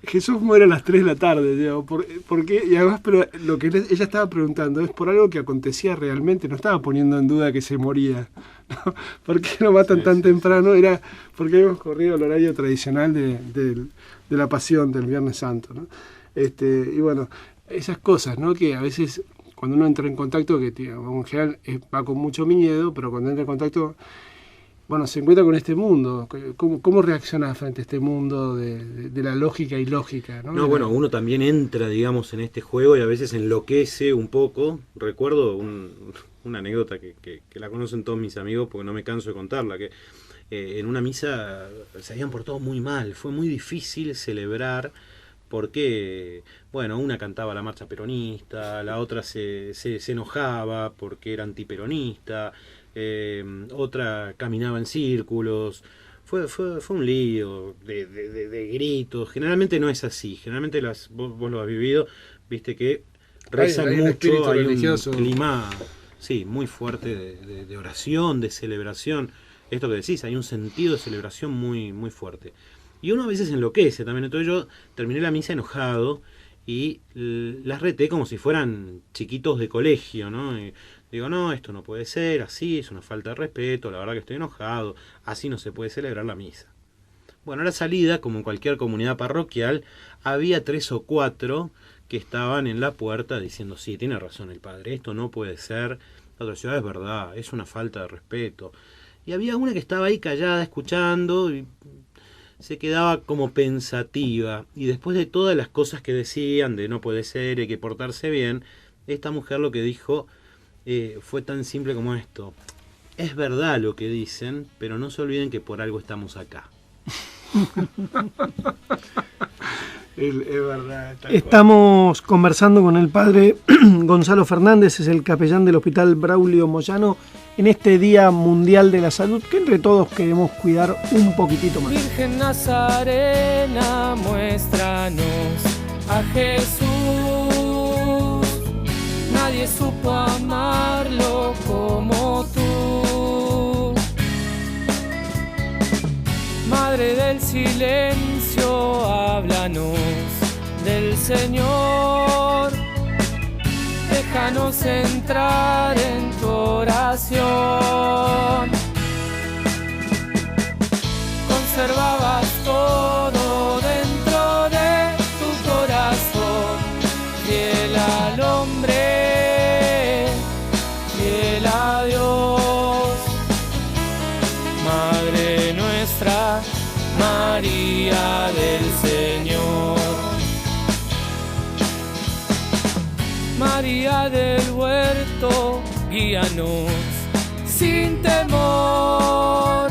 Speaker 4: Jesús muere a las 3 de la tarde, digo, ¿por qué? Y además, pero lo que ella estaba preguntando es por algo que acontecía realmente, no estaba poniendo en duda que se moría, ¿no? ¿Por qué lo matan tan temprano? Era porque habíamos corrido el horario tradicional de la Pasión del Viernes Santo, ¿no? Y bueno, esas cosas, ¿no? Que a veces cuando uno entra en contacto, que en general va con mucho miedo, pero cuando entra en contacto, bueno, se encuentra con este mundo. ¿Cómo reacciona frente a este mundo de la lógica y lógica, ¿no?
Speaker 13: No, bueno, uno también entra, digamos, en este juego y a veces enloquece un poco. Recuerdo una anécdota que la conocen todos mis amigos porque no me canso de contarla, que en una misa se habían portado muy mal, fue muy difícil celebrar porque, bueno, una cantaba la marcha peronista, la otra se enojaba porque era antiperonista, otra caminaba en círculos. Fue un lío de gritos. Generalmente no es así, generalmente vos lo has vivido, viste que rezan mucho, hay un clima muy fuerte de oración, de celebración. Esto que decís, hay un sentido de celebración muy, muy fuerte. Y uno a veces enloquece también. Entonces yo terminé la misa enojado y las reté como si fueran chiquitos de colegio, ¿no? Y digo, no, esto no puede ser así, es una falta de respeto, la verdad que estoy enojado, así no se puede celebrar la misa. Bueno, a la salida, como en cualquier comunidad parroquial, había 3 o 4 que estaban en la puerta diciendo, sí, tiene razón el padre, esto no puede ser, la otra ciudad es verdad, es una falta de respeto. Y había una que estaba ahí callada, escuchando, y se quedaba como pensativa. Y después de todas las cosas que decían, de no puede ser, hay que portarse bien, esta mujer lo que dijo fue tan simple como esto. Es verdad lo que dicen, pero no se olviden que por algo estamos acá.
Speaker 4: Es verdad.
Speaker 3: Estamos conversando con el padre Gonzalo Fernández, es el capellán del Hospital Braulio Moyano, en este Día Mundial de la Salud, que entre todos queremos cuidar un poquitito más.
Speaker 10: Virgen Nazarena, muéstranos a Jesús. Nadie supo amarlo como tú. Madre del silencio, háblanos del Señor. Déjanos entrar en tu oración. Conservabas todo dentro de tu corazón, fiel al hombre, fiel a Dios. Madre nuestra, María del Señor. María del huerto, guíanos sin temor,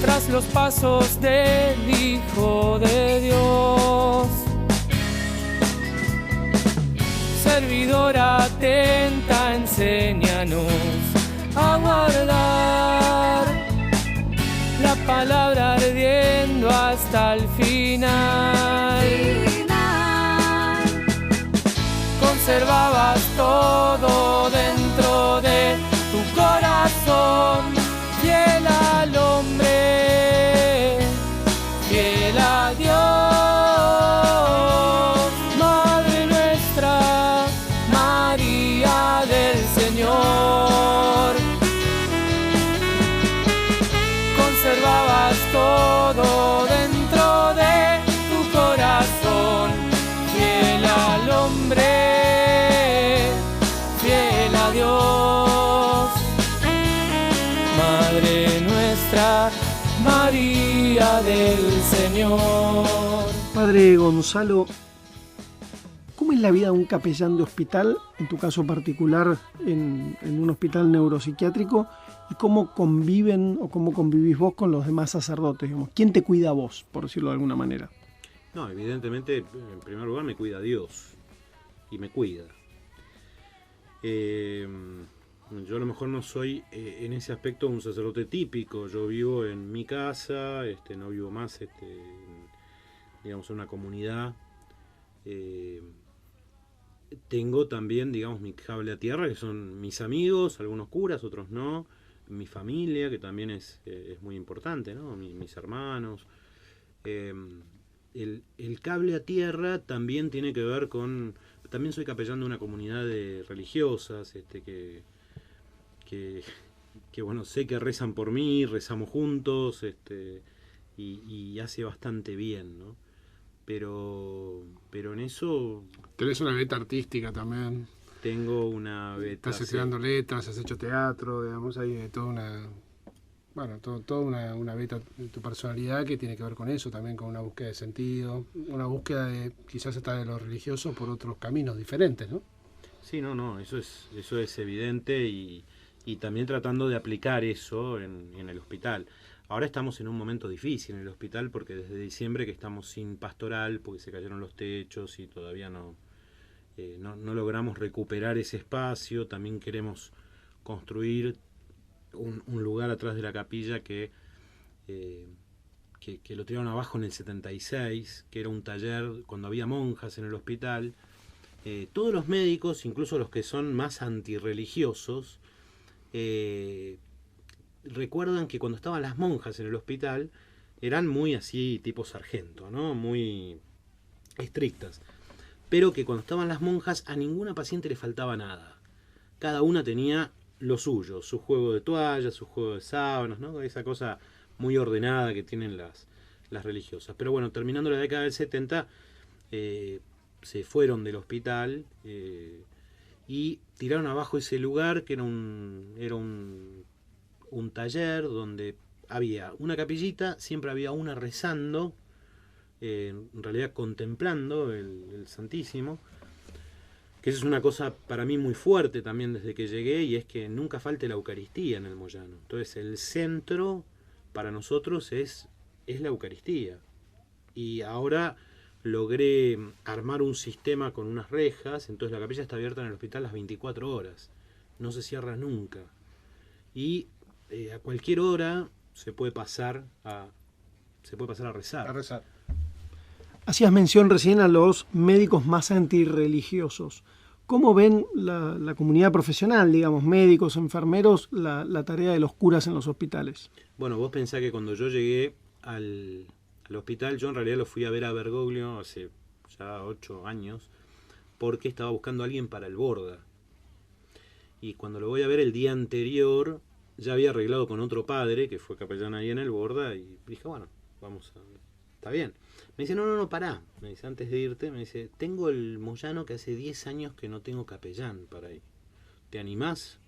Speaker 10: tras los pasos del Hijo de Dios. Servidora atenta, enséñanos a guardar la palabra ardiendo hasta el final. Conservabas todo dentro de tu corazón, fiel al hombre, fiel a Dios. Madre nuestra, María del Señor. Conservabas todo dentro de tu corazón, fiel al hombre, fiel a Dios. Madre nuestra, María del Señor.
Speaker 3: Padre Gonzalo, ¿cómo es la vida de un capellán de hospital, en tu caso particular en un hospital neuropsiquiátrico, y cómo conviven o cómo convivís vos con los demás sacerdotes? Digamos? ¿Quién te cuida a vos, por decirlo de alguna manera?
Speaker 13: No, evidentemente, en primer lugar me cuida Dios, y me cuida. Yo a lo mejor no soy en ese aspecto un sacerdote típico. Yo vivo en mi casa, no vivo más digamos, en una comunidad. Tengo también, digamos, mi cable a tierra, que son mis amigos, algunos curas, otros no. Mi familia, que también es muy importante, ¿no? Mis hermanos. El cable a tierra también tiene que ver con... También soy capellán de una comunidad de religiosas, que bueno, sé que rezan por mí, rezamos juntos, y hace bastante bien, ¿no? Pero en eso...
Speaker 4: Tenés una beta artística también.
Speaker 13: Tengo una beta...
Speaker 4: Estás estudiando letras, has hecho teatro, digamos, hay toda una... Bueno, toda una beta de tu personalidad que tiene que ver con eso, también con una búsqueda de sentido, una búsqueda de quizás hasta de lo religioso por otros caminos diferentes, ¿no?
Speaker 13: Sí, no, eso es evidente y también tratando de aplicar eso en el hospital. Ahora estamos en un momento difícil en el hospital porque desde diciembre que estamos sin pastoral, porque se cayeron los techos y todavía no logramos recuperar ese espacio. También queremos construir un lugar atrás de la capilla que lo tiraron abajo en el 76, que era un taller cuando había monjas en el hospital. Todos los médicos, incluso los que son más antirreligiosos, recuerdan que cuando estaban las monjas en el hospital eran muy así tipo sargento, ¿no? Muy estrictas, pero que cuando estaban las monjas a ninguna paciente le faltaba nada. Cada una tenía lo suyo, su juego de toallas, su juego de sábanas, ¿no? Esa cosa muy ordenada que tienen las las religiosas. Pero bueno, terminando la década del 70, se fueron del hospital y tiraron abajo ese lugar que era un taller donde había una capillita, siempre había una rezando, en realidad contemplando el Santísimo, que eso es una cosa para mí muy fuerte también desde que llegué, y es que nunca falte la Eucaristía en el Moyano. Entonces el centro para nosotros es la Eucaristía. Y ahora logré armar un sistema con unas rejas, entonces la capilla está abierta en el hospital las 24 horas, no se cierra nunca. Y a cualquier hora se puede pasar a rezar.
Speaker 3: Hacías mención recién a los médicos más antirreligiosos. ¿Cómo ven la comunidad profesional, digamos, médicos, enfermeros, la tarea de los curas en los hospitales?
Speaker 13: Bueno, vos pensás que cuando yo llegué al hospital, yo en realidad lo fui a ver a Bergoglio hace ya 8 años, porque estaba buscando a alguien para el Borda. Y cuando lo voy a ver el día anterior, ya había arreglado con otro padre, que fue capellán ahí en el Borda, y dije, bueno, vamos a... está bien. Me dice, no, pará. Me dice, antes de irte, me dice, tengo el Moyano que hace 10 años que no tengo capellán para ir. ¿Te animás?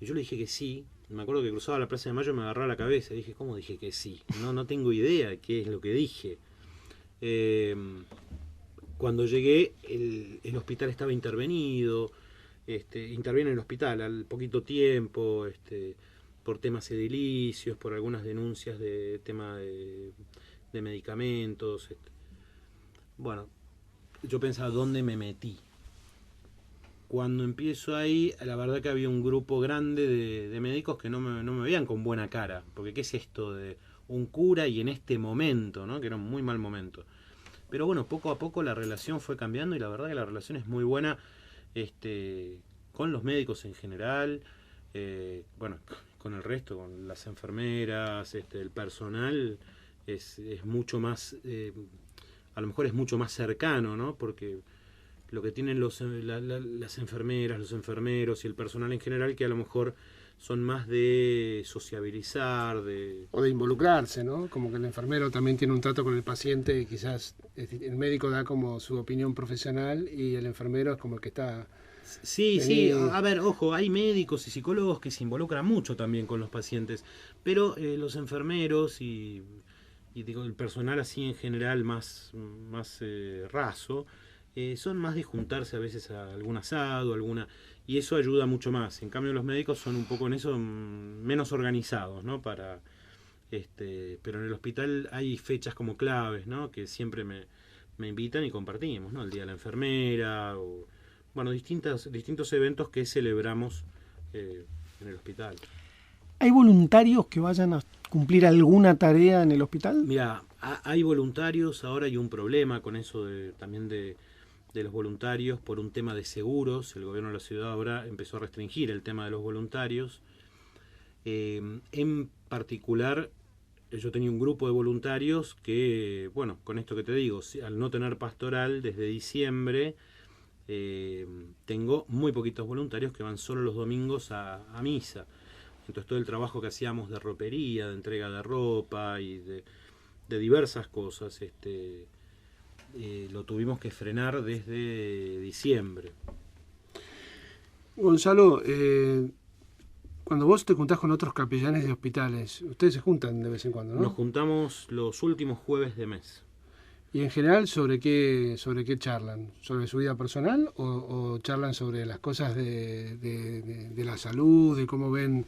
Speaker 13: Y yo le dije que sí. Me acuerdo que cruzaba la Plaza de Mayo y me agarraba la cabeza. Y dije, ¿cómo dije que sí? No tengo idea de qué es lo que dije. Cuando llegué, el hospital estaba intervenido. Interviene el hospital al poquito tiempo, por temas edilicios, por algunas denuncias de tema de medicamentos. Bueno, yo pensaba, ¿dónde me metí? Cuando empiezo ahí, la verdad que había un grupo grande de médicos que no me veían con buena cara, porque ¿qué es esto de un cura y en este momento, ¿no? Que era un muy mal momento? Pero bueno, poco a poco la relación fue cambiando, y la verdad que la relación es muy buena con los médicos en general, bueno, con el resto, con las enfermeras, el personal es mucho más, a lo mejor es mucho más cercano, ¿no? Porque lo que tienen las enfermeras, los enfermeros y el personal en general, que a lo mejor son más de sociabilizar,
Speaker 4: o de involucrarse, ¿no? Como que el enfermero también tiene un trato con el paciente, y quizás el médico da como su opinión profesional y el enfermero es como el que está...
Speaker 13: Sí, a ver, ojo, hay médicos y psicólogos que se involucran mucho también con los pacientes, pero los enfermeros y digo, el personal así en general más raso, son más de juntarse a veces a algún asado, y eso ayuda mucho más. En cambio los médicos son un poco en eso menos organizados, ¿no? Pero en el hospital hay fechas como claves, ¿no? Que siempre me invitan y compartimos, ¿no? El día de la enfermera, o bueno, distintos eventos que celebramos en el hospital.
Speaker 3: ¿Hay voluntarios que vayan a cumplir alguna tarea en el hospital?
Speaker 13: Mira, hay voluntarios. Ahora hay un problema con eso también de los voluntarios por un tema de seguros. El gobierno de la ciudad ahora empezó a restringir el tema de los voluntarios. En particular, yo tenía un grupo de voluntarios que, bueno, con esto que te digo, al no tener pastoral desde diciembre, tengo muy poquitos voluntarios que van solo los domingos a misa. Entonces todo el trabajo que hacíamos de ropería, de entrega de ropa y de diversas cosas, lo tuvimos que frenar desde diciembre.
Speaker 4: Gonzalo, cuando vos te juntás con otros capellanes de hospitales, ustedes se juntan de vez en cuando, ¿no?
Speaker 13: Nos juntamos los últimos jueves de mes.
Speaker 4: ¿Y en general sobre qué charlan? ¿Sobre su vida personal o charlan sobre las cosas de la salud, de cómo ven,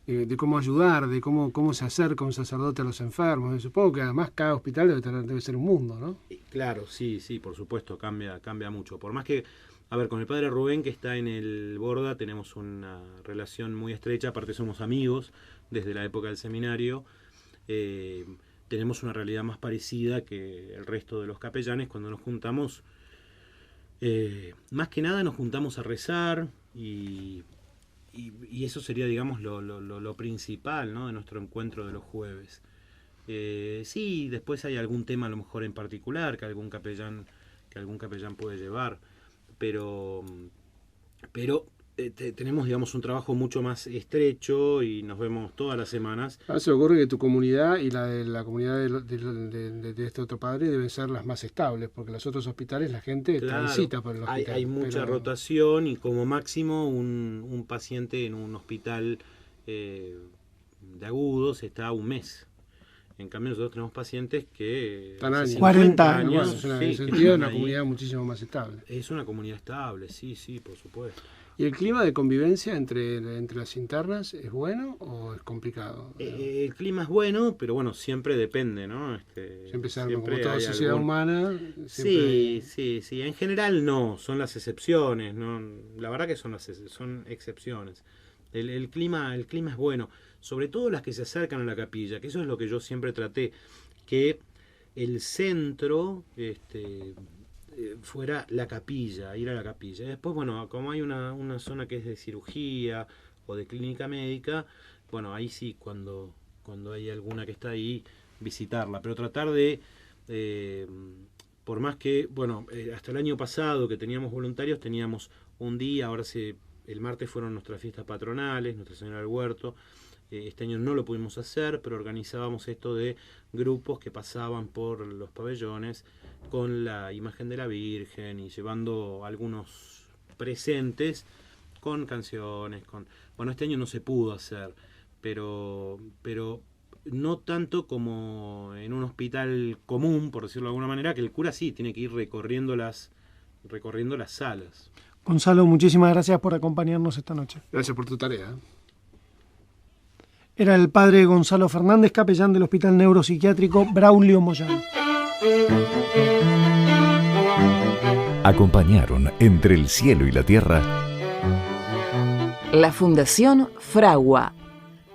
Speaker 4: de cómo ayudar, de cómo se acerca un sacerdote a los enfermos? Supongo que además cada hospital debe ser un mundo, ¿no?
Speaker 13: Claro, sí, por supuesto, cambia mucho. Por más que, a ver, con el padre Rubén, que está en el Borda, tenemos una relación muy estrecha, aparte somos amigos desde la época del seminario. Tenemos una realidad más parecida que el resto de los capellanes. Cuando nos juntamos, más que nada nos juntamos a rezar, y eso sería, digamos, lo principal, ¿no? De nuestro encuentro de los jueves. Sí, después hay algún tema a lo mejor en particular que algún capellán puede llevar, pero tenemos, digamos, un trabajo mucho más estrecho y nos vemos todas las semanas.
Speaker 4: Se me ocurre que tu comunidad y la de la comunidad de este otro padre deben ser las más estables, porque los otros hospitales la gente transita por el hospital.
Speaker 13: Hay mucha rotación y como máximo un paciente en un hospital de agudos está un mes. En cambio nosotros tenemos pacientes que...
Speaker 4: Están años.
Speaker 3: 40 años.
Speaker 4: Bueno, es en ese sentido una comunidad muchísimo más estable.
Speaker 13: Es una comunidad estable, sí, por supuesto.
Speaker 4: ¿Y el clima de convivencia entre las internas es bueno o es complicado?
Speaker 13: El clima es bueno, pero bueno, siempre depende, ¿no?
Speaker 4: Siempre se arma, como toda sociedad humana.
Speaker 13: Sí. En general no, son las excepciones, ¿no? La verdad que son excepciones. El clima es bueno, sobre todo las que se acercan a la capilla, que eso es lo que yo siempre traté, que el centro fuera la capilla, ir a la capilla. Después, bueno, como hay una zona que es de cirugía o de clínica médica, bueno, ahí sí, cuando hay alguna que está ahí, visitarla, pero tratar de, por más que, bueno, hasta el año pasado que teníamos voluntarios, teníamos un día, ahora el martes fueron nuestras fiestas patronales, Nuestra Señora del Huerto. Este año no lo pudimos hacer, pero organizábamos esto de grupos que pasaban por los pabellones con la imagen de la Virgen y llevando algunos presentes con canciones. Bueno, este año no se pudo hacer, pero no tanto como en un hospital común, por decirlo de alguna manera, que el cura sí tiene que ir recorriendo las salas.
Speaker 3: Gonzalo, muchísimas gracias por acompañarnos esta noche.
Speaker 4: Gracias por tu tarea.
Speaker 3: Era el padre Gonzalo Fernández, capellán del Hospital Neuropsiquiátrico Braulio Moyano.
Speaker 1: Acompañaron Entre el cielo y la tierra
Speaker 2: la Fundación Fragua.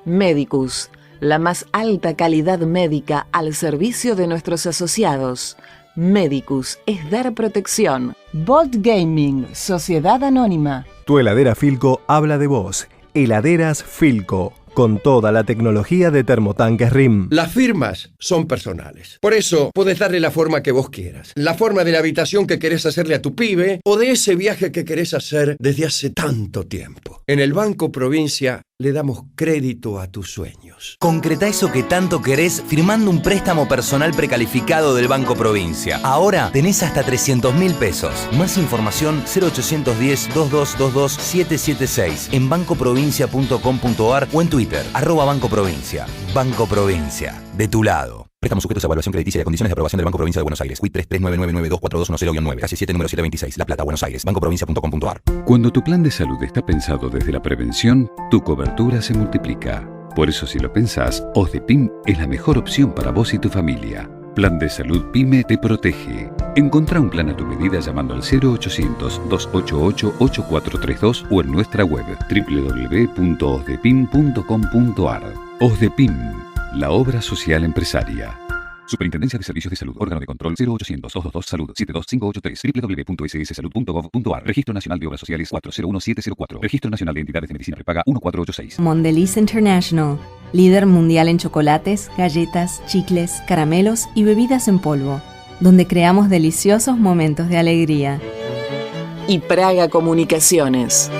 Speaker 2: Medicus, la más alta calidad médica al servicio de nuestros asociados. Medicus es dar protección. Bolt Gaming, Sociedad Anónima.
Speaker 5: Tu heladera Filco habla de vos. Heladeras Filco, con toda la tecnología de termotanques RIM.
Speaker 6: Las firmas son personales. Por eso podés darle la forma que vos quieras. La forma de la habitación que querés hacerle a tu pibe o de ese viaje que querés hacer desde hace tanto tiempo. En el Banco Provincia le damos crédito a tus sueños.
Speaker 7: Concretá eso que tanto querés firmando un préstamo personal precalificado del Banco Provincia. Ahora tenés hasta 300.000 pesos. Más información 0810-2222-776 en bancoprovincia.com.ar o en Twitter, @Banco Provincia. Banco Provincia, de tu lado. Préstamos sujetos a evaluación crediticia y a condiciones de aprobación del Banco Provincia de Buenos Aires. CUIT 3399924210-9, calle 7, número 726, La Plata, Buenos Aires. bancoprovincia.com.ar.
Speaker 8: Cuando tu plan de salud está pensado desde la prevención, tu cobertura se multiplica. Por eso, si lo pensás, OSDEPIM es la mejor opción para vos y tu familia. Plan de Salud PYME te protege. Encontrá un plan a tu medida llamando al 0800-288-8432 o en nuestra web www.osdepim.com.ar. OSDEPIM, la obra social empresaria. Superintendencia de Servicios de Salud, órgano de control 0800-222-SALUD 72583, www.ss.salud.gov.ar, Registro Nacional de Obras Sociales 401704, Registro Nacional de Entidades de Medicina Prepaga 1486.
Speaker 9: Mondelez International, líder mundial en chocolates, galletas, chicles, caramelos y bebidas en polvo, donde creamos deliciosos momentos de alegría.
Speaker 2: Y Praga Comunicaciones.